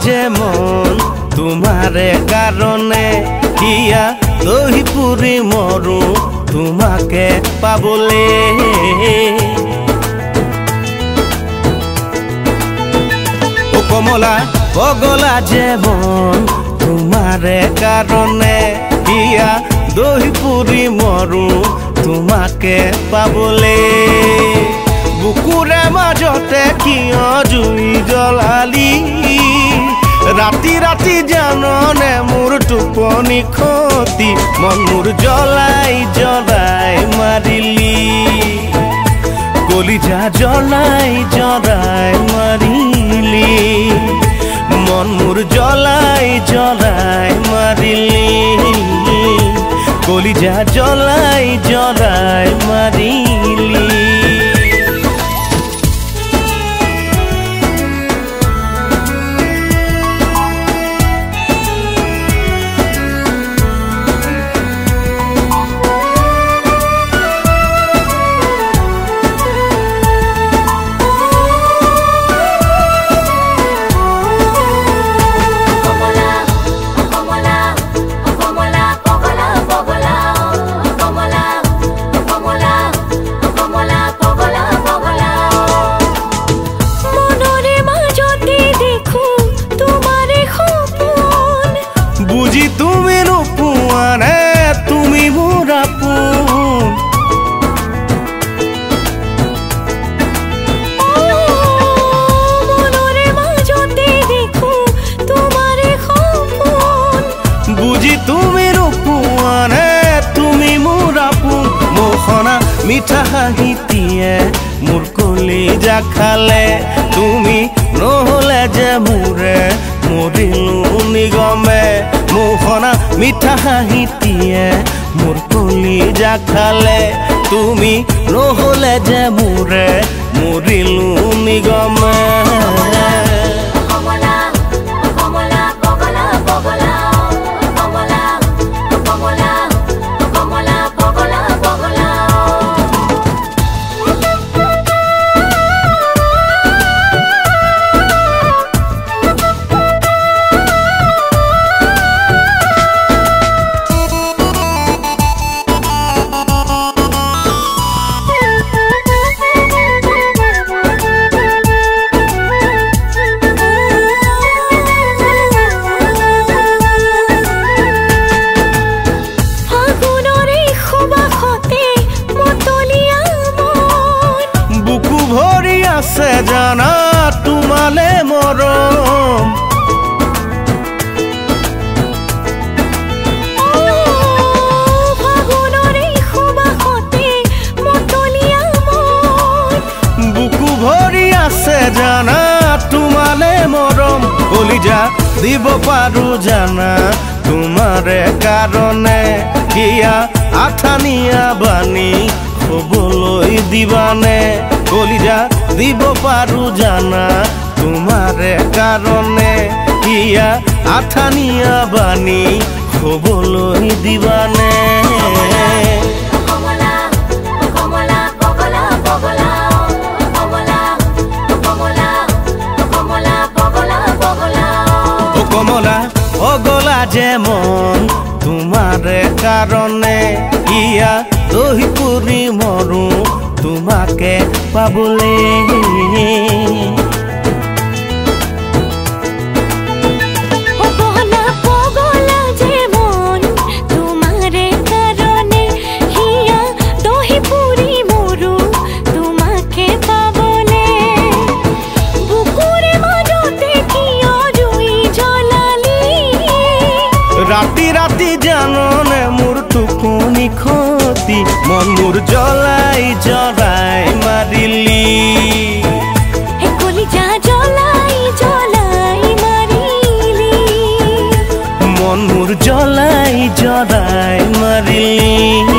যে মন তোমারে কারণে কিয়া দহি পুরি মরু তোমাকে পাবলে ও কমলা পগলা যে মন তোমারে কারণে কিয়া দহি পুরি মরু তোমাকে পাবলে বুকুরে মাজতে কিয় জুই জ্বলালি রাতি রাতি জাননে মোর টোপনি ক্ষতি মন মোর জ্বলাই জ্বলাই মারিলি কলিজা জ্বলাই জ্বলাই মারিলি মন মোর জ্বলাই জ্বলাই মারিলি কলিজা জ্বলাই জ্বলাই মারিলি বুঝি তুমি রূপুয়ানে তুমি মোরাপুন বুঝি তুমি রূপুয়ানে তুমি মোরাপুন মোহনা মিঠা হাঁহিটিয়ে মোর কলিজা খালে তুমি নহলে যে মোরে মরিলু নিগমে মোহনা মিঠা হাঁহিটিয়ে মোর কলিজা খালে তুমি নহলে যে মোরে মরিলু নিগমে আছে জানা তোমালে মরম বুকু ভরি আছে জানা তোমালে মরম কলিজা দিব পারু জানা তোমারে কারণে কিয়া আঠানিয়া বাণী হবলৈ দিবানে কলিজা দিব পারু জানা তোমারে কারণে কিয়া আঠানিয়া বাণী হবলৈ দিবানে ও কমলা পগলা যে মন তোমারে কারণে কিয়া দহি পুরি মরু তোমাকে পাবলে রাতি রাতি জাননে মোর টোপনি ক্ষতি মন মোর জ্বলাই জ্বলাই মারিলি কলিজা জ্বলাই জ্বলাই মারিলি মন মোর জ্বলাই জ্বলাই মারিলি